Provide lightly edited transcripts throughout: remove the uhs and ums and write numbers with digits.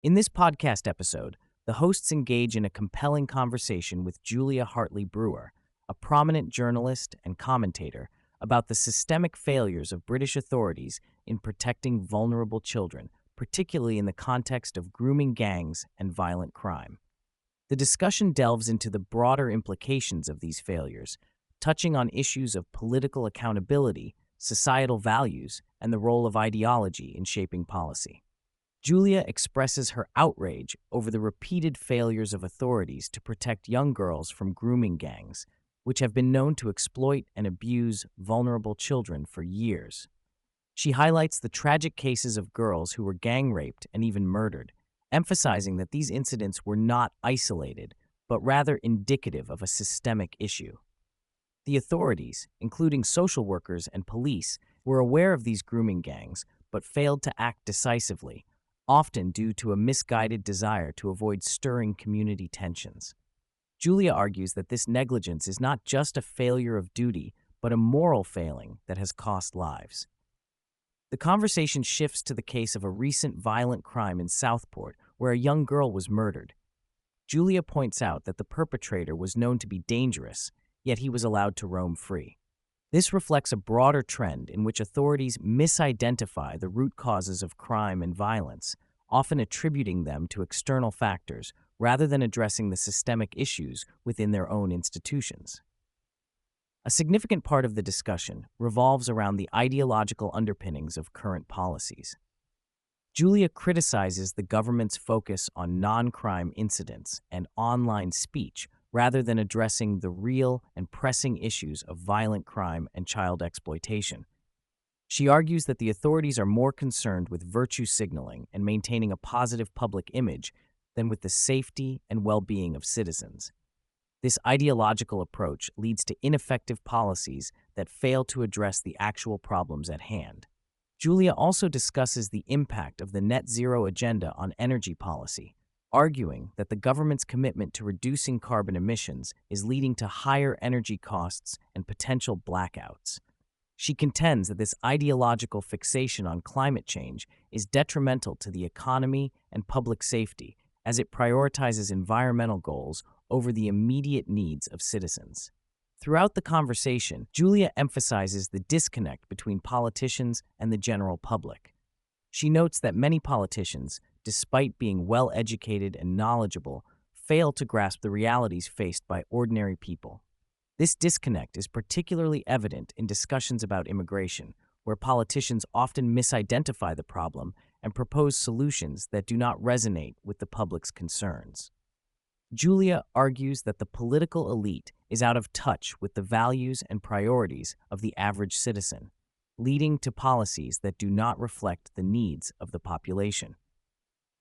In this podcast episode, the hosts engage in a compelling conversation with Julia Hartley-Brewer, a prominent journalist and commentator, about the systemic failures of British authorities in protecting vulnerable children, particularly in the context of grooming gangs and violent crime. The discussion delves into the broader implications of these failures, touching on issues of political accountability, societal values, and the role of ideology in shaping policy. Julia expresses her outrage over the repeated failures of authorities to protect young girls from grooming gangs, which have been known to exploit and abuse vulnerable children for years. She highlights the tragic cases of girls who were gang raped and even murdered, emphasizing that these incidents were not isolated, but rather indicative of a systemic issue. The authorities, including social workers and police, were aware of these grooming gangs, but failed to act decisively, often due to a misguided desire to avoid stirring community tensions. Julia argues that this negligence is not just a failure of duty, but a moral failing that has cost lives. The conversation shifts to the case of a recent violent crime in Southport where a young girl was murdered. Julia points out that the perpetrator was known to be dangerous, yet he was allowed to roam free. This reflects a broader trend in which authorities misidentify the root causes of crime and violence, often attributing them to external factors rather than addressing the systemic issues within their own institutions. A significant part of the discussion revolves around the ideological underpinnings of current policies. Julia criticizes the government's focus on non-crime incidents and online speech rather than addressing the real and pressing issues of violent crime and child exploitation. She argues that the authorities are more concerned with virtue signaling and maintaining a positive public image than with the safety and well-being of citizens. This ideological approach leads to ineffective policies that fail to address the actual problems at hand. Julia also discusses the impact of the net zero agenda on energy policy, arguing that the government's commitment to reducing carbon emissions is leading to higher energy costs and potential blackouts. She contends that this ideological fixation on climate change is detrimental to the economy and public safety as it prioritizes environmental goals over the immediate needs of citizens. Throughout the conversation, Julia emphasizes the disconnect between politicians and the general public. She notes that many politicians, despite being well-educated and knowledgeable, fail to grasp the realities faced by ordinary people. This disconnect is particularly evident in discussions about immigration, where politicians often misidentify the problem and propose solutions that do not resonate with the public's concerns. Julia argues that the political elite is out of touch with the values and priorities of the average citizen, leading to policies that do not reflect the needs of the population.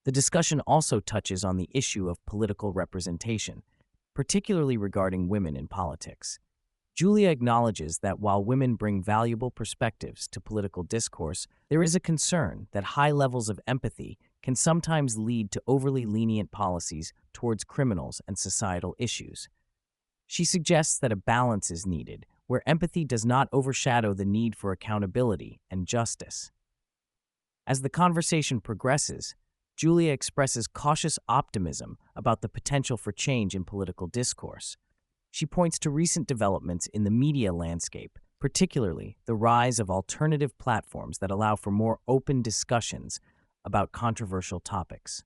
The discussion also touches on the issue of political representation, particularly regarding women in politics. Julia acknowledges that while women bring valuable perspectives to political discourse, there is a concern that high levels of empathy can sometimes lead to overly lenient policies towards criminals and societal issues. She suggests that a balance is needed, where empathy does not overshadow the need for accountability and justice. As the conversation progresses, Julia expresses cautious optimism about the potential for change in political discourse. She points to recent developments in the media landscape, particularly the rise of alternative platforms that allow for more open discussions about controversial topics.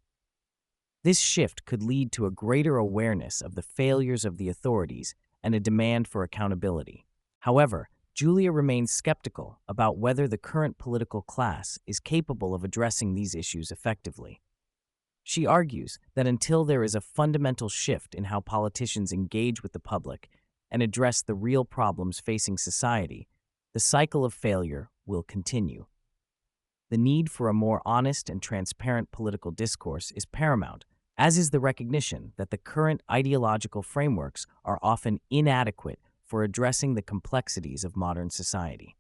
This shift could lead to a greater awareness of the failures of the authorities and a demand for accountability. However, Julia remains skeptical about whether the current political class is capable of addressing these issues effectively. She argues that until there is a fundamental shift in how politicians engage with the public and address the real problems facing society, the cycle of failure will continue. The need for a more honest and transparent political discourse is paramount, as is the recognition that the current ideological frameworks are often inadequate for addressing the complexities of modern society.